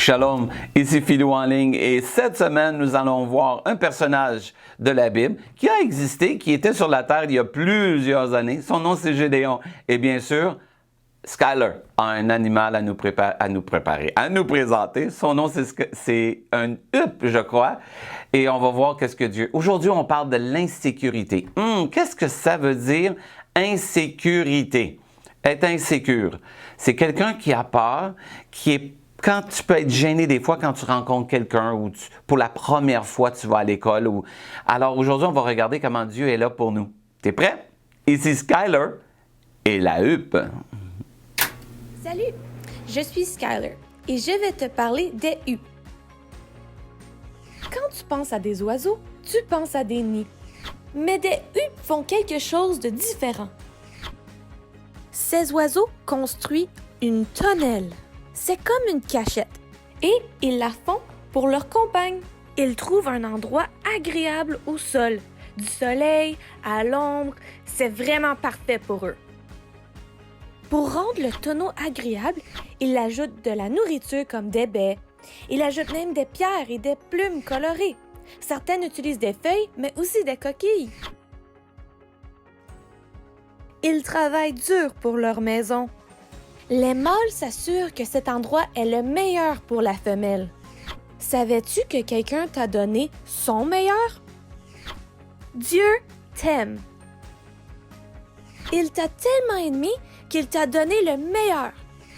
Shalom, ici Philou en ligne et cette semaine, nous allons voir un personnage de la Bible qui a existé, qui était sur la terre il y a plusieurs années. Son nom, c'est Gédéon. Et bien sûr, Skyler a un animal à nous présenter. Son nom, c'est un huppe, je crois. Et on va voir qu'est-ce que Dieu... Aujourd'hui, on parle de l'insécurité. Qu'est-ce que ça veut dire, insécurité? Être insécure, c'est quelqu'un qui a peur, qui est... Quand tu peux être gêné des fois quand tu rencontres quelqu'un ou pour la première fois tu vas à l'école. Alors aujourd'hui, on va regarder comment Dieu est là pour nous. T'es prêt? Ici Skyler et la huppe. Salut, je suis Skyler et je vais te parler des huppes. Quand tu penses à des oiseaux, tu penses à des nids. Mais des huppes font quelque chose de différent. Ces oiseaux construisent une tonnelle. C'est comme une cachette. Et ils la font pour leur compagne. Ils trouvent un endroit agréable au sol. Du soleil, à l'ombre, c'est vraiment parfait pour eux. Pour rendre le tonneau agréable, ils ajoutent de la nourriture comme des baies. Ils ajoutent même des pierres et des plumes colorées. Certaines utilisent des feuilles, mais aussi des coquilles. Ils travaillent dur pour leur maison. Les mâles s'assurent que cet endroit est le meilleur pour la femelle. Savais-tu que quelqu'un t'a donné son meilleur? Dieu t'aime. Il t'a tellement aimé qu'il t'a donné le meilleur,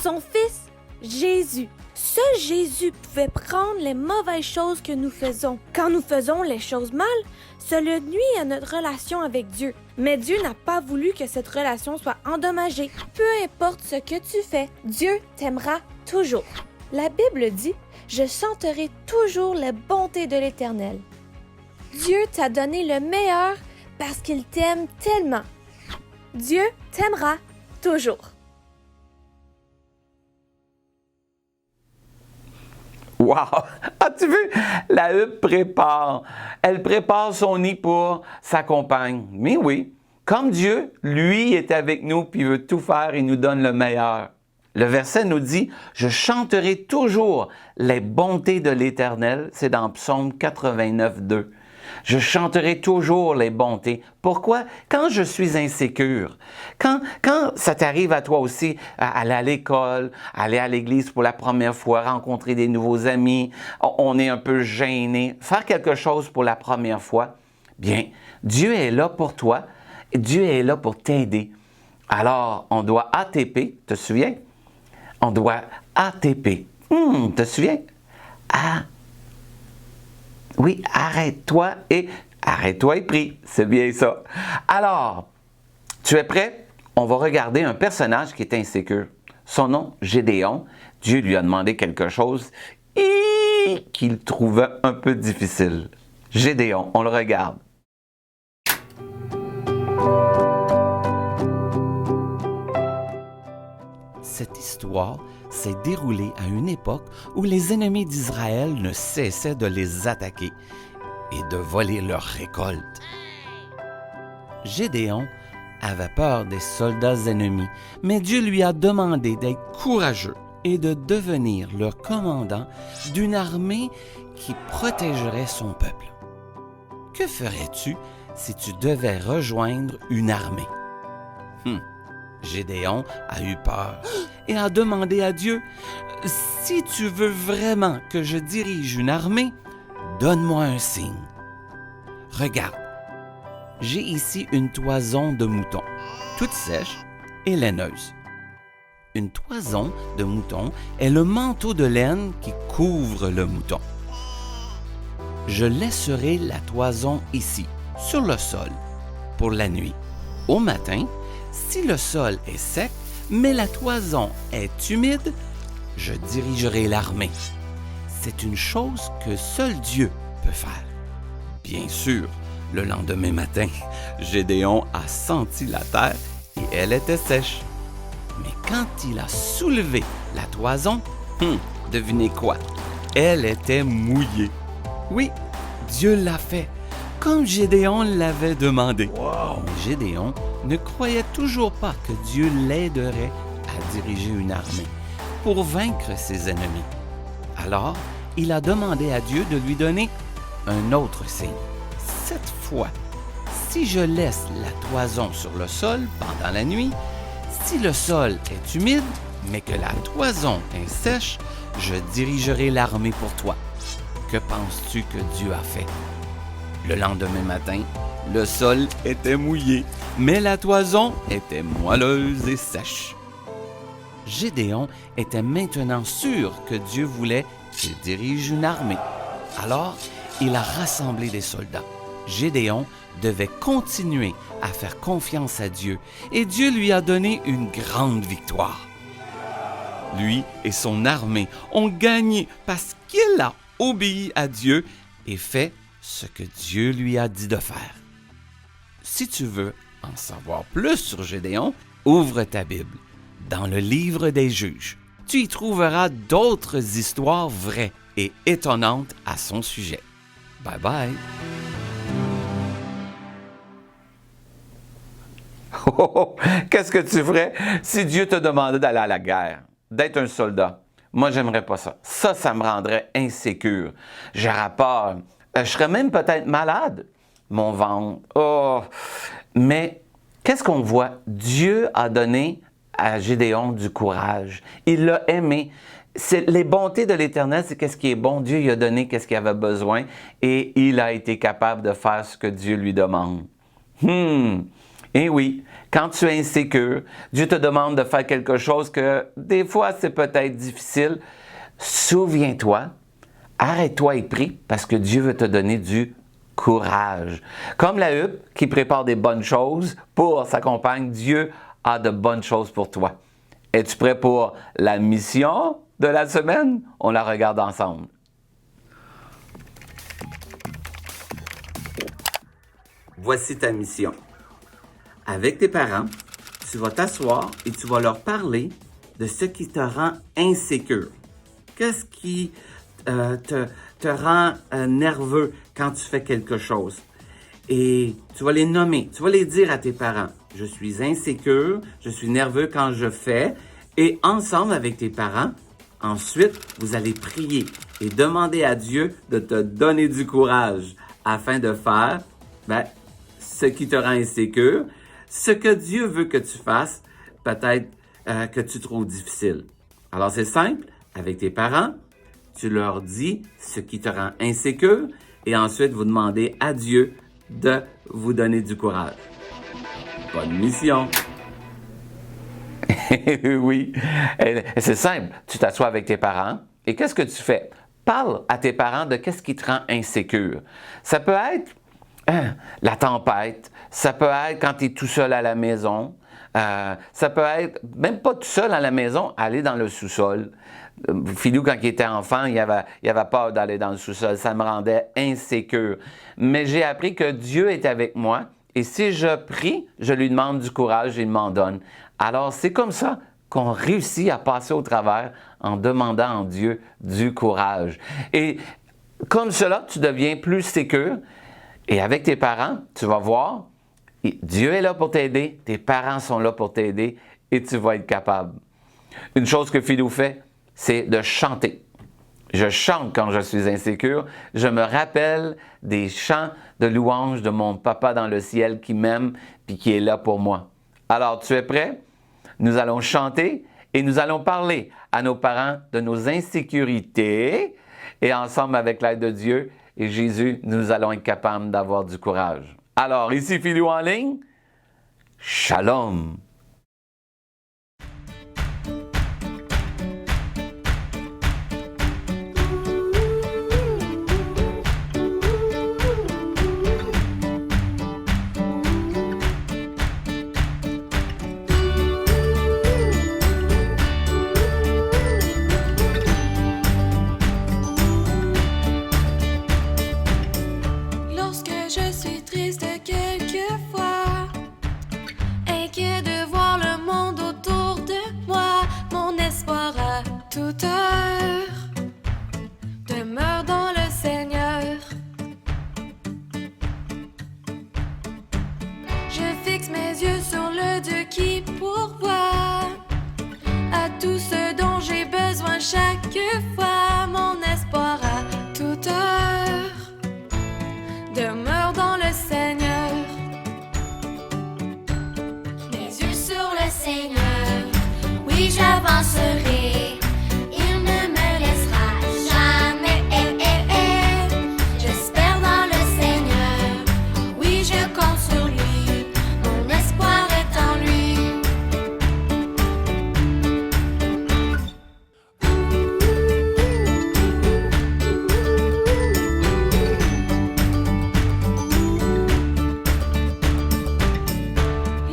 son Fils Jésus. Seul Jésus pouvait prendre les mauvaises choses que nous faisons. Quand nous faisons les choses mal, cela nuit à notre relation avec Dieu. Mais Dieu n'a pas voulu que cette relation soit endommagée. Peu importe ce que tu fais, Dieu t'aimera toujours. La Bible dit « Je chanterai toujours les bontés de l'Éternel ». Dieu t'a donné le meilleur parce qu'il t'aime tellement. Dieu t'aimera toujours. Wow! As-tu vu? La huppe prépare. Elle prépare son nid pour sa compagne. Mais oui, comme Dieu, lui, est avec nous puis veut tout faire et nous donne le meilleur. Le verset nous dit « Je chanterai toujours les bontés de l'Éternel ». C'est dans Psaume 89, 2. Je chanterai toujours les bontés. Pourquoi? Quand je suis insécure, quand ça t'arrive à toi aussi, aller à l'école, aller à l'église pour la première fois, rencontrer des nouveaux amis, on est un peu gêné, faire quelque chose pour la première fois, bien, Dieu est là pour toi, Dieu est là pour t'aider. Alors, on doit ATP, te souviens? On doit ATP. Te souviens? Oui, arrête-toi et prie. C'est bien ça. Alors, tu es prêt? On va regarder un personnage qui est insécure. Son nom, Gédéon. Dieu lui a demandé quelque chose qu'il trouvait un peu difficile. Gédéon, on le regarde. Cette histoire s'est déroulée à une époque où les ennemis d'Israël ne cessaient de les attaquer et de voler leurs récoltes. Gédéon avait peur des soldats ennemis, mais Dieu lui a demandé d'être courageux et de devenir le commandant d'une armée qui protégerait son peuple. Que ferais-tu si tu devais rejoindre une armée? Gédéon a eu peur et a demandé à Dieu, « Si tu veux vraiment que je dirige une armée, donne-moi un signe. Regarde, j'ai ici une toison de moutons, toute sèche et laineuse. Une toison de mouton est le manteau de laine qui couvre le mouton. Je laisserai la toison ici, sur le sol, pour la nuit. Au matin, si le sol est sec, mais la toison est humide, je dirigerai l'armée. C'est une chose que seul Dieu peut faire. » Bien sûr, le lendemain matin, Gédéon a senti la terre et elle était sèche. Mais quand il a soulevé la toison, devinez quoi? Elle était mouillée. Oui, Dieu l'a fait, comme Gédéon l'avait demandé. Wow. Gédéon ne croyait toujours pas que Dieu l'aiderait à diriger une armée pour vaincre ses ennemis. Alors, il a demandé à Dieu de lui donner un autre signe. Cette fois, si je laisse la toison sur le sol pendant la nuit, si le sol est humide, mais que la toison est sèche, je dirigerai l'armée pour toi. Que penses-tu que Dieu a fait? Le lendemain matin, le sol était mouillé, mais la toison était moelleuse et sèche. Gédéon était maintenant sûr que Dieu voulait qu'il dirige une armée. Alors, il a rassemblé des soldats. Gédéon devait continuer à faire confiance à Dieu et Dieu lui a donné une grande victoire. Lui et son armée ont gagné parce qu'il a obéi à Dieu et fait ce que Dieu lui a dit de faire. Si tu veux en savoir plus sur Gédéon, ouvre ta Bible dans le livre des Juges. Tu y trouveras d'autres histoires vraies et étonnantes à son sujet. Bye bye! Oh, qu'est-ce que tu ferais si Dieu te demandait d'aller à la guerre, d'être un soldat? Moi, j'aimerais pas ça. Ça me rendrait insécure. J'aurais peur. Je serais même peut-être malade. Mon ventre. Oh! Mais qu'est-ce qu'on voit? Dieu a donné à Gédéon du courage. Il l'a aimé. Les bontés de l'Éternel, c'est qu'est-ce qui est bon. Dieu lui a donné qu'est-ce qu'il avait besoin et il a été capable de faire ce que Dieu lui demande. Et oui, quand tu es insécure, Dieu te demande de faire quelque chose que des fois c'est peut-être difficile. Souviens-toi, arrête-toi et prie parce que Dieu veut te donner du courage. Comme la huppe qui prépare des bonnes choses pour sa compagne, Dieu a de bonnes choses pour toi. Es-tu prêt pour la mission de la semaine? On la regarde ensemble. Voici ta mission. Avec tes parents, tu vas t'asseoir et tu vas leur parler de ce qui te rend insécure. Qu'est-ce qui te rend nerveux quand tu fais quelque chose? Et tu vas les nommer, tu vas les dire à tes parents. Je suis insécure, je suis nerveux quand je fais. Et ensemble avec tes parents, ensuite, vous allez prier et demander à Dieu de te donner du courage afin de faire ce qui te rend insécure, ce que Dieu veut que tu fasses, peut-être que tu trouves difficile. Alors c'est simple, avec tes parents, tu leur dis ce qui te rend insécure et ensuite vous demandez à Dieu de vous donner du courage. Bonne mission! Oui, c'est simple. Tu t'assois avec tes parents et qu'est-ce que tu fais? Parle à tes parents de qu'est-ce qui te rend insécure. Ça peut être la tempête, ça peut être quand tu es tout seul à la maison, ça peut être, même pas tout seul à la maison, aller dans le sous-sol. Philou, quand il était enfant, il avait peur d'aller dans le sous-sol. Ça me rendait insécure. Mais j'ai appris que Dieu est avec moi et si je prie, je lui demande du courage et il m'en donne. Alors, c'est comme ça qu'on réussit à passer au travers en demandant à Dieu du courage. Et comme cela, tu deviens plus sécure. Et avec tes parents, tu vas voir, Dieu est là pour t'aider, tes parents sont là pour t'aider et tu vas être capable. Une chose que Philou fait, c'est de chanter. Je chante quand je suis insécure. Je me rappelle des chants de louange de mon papa dans le ciel qui m'aime et qui est là pour moi. Alors, tu es prêt? Nous allons chanter et nous allons parler à nos parents de nos insécurités et ensemble, avec l'aide de Dieu et Jésus, nous allons être capables d'avoir du courage. Alors, ici Philou en ligne. Shalom! Lorsque je suis triste quelquefois, inquiet de voir le monde autour de moi, mon espoir à toute heure demeure dans le Seigneur. Je fixe mes yeux sur le Dieu qui pourvoit à tout ce dont j'ai besoin chaque fois. Mon Seigneur, oui j'avancerai. Il ne me laissera jamais. J'espère dans le Seigneur, oui je compte sur lui. Mon espoir est en lui.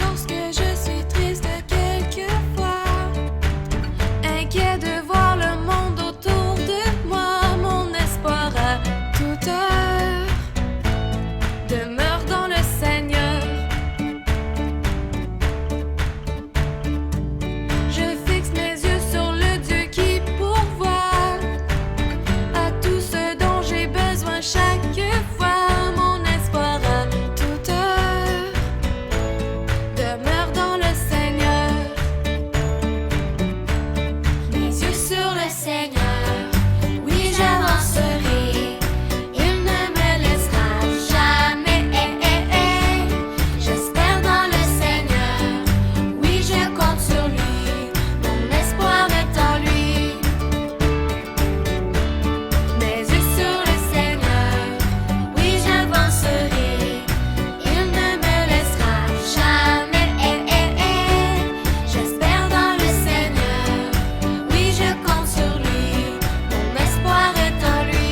Lorsque je suis triste quelquefois, inquiet de voir le monde autour de moi, mon espoir à toute heure demeure dans le Seigneur. Je fixe mes yeux sur le Dieu qui pourvoit à tout ce dont j'ai besoin chaque fois. Mon espoir à toute heure demeure dans le Seigneur. Mes yeux sur le Seigneur, oui j'avancerai. Il ne me laissera jamais. J'espère dans le Seigneur, oui je compte sur lui. Mon espoir est en lui. Mes yeux sur le Seigneur, oui j'avancerai. Il ne me laissera jamais. J'espère dans le Seigneur, oui je compte sur lui. Mon espoir est en lui.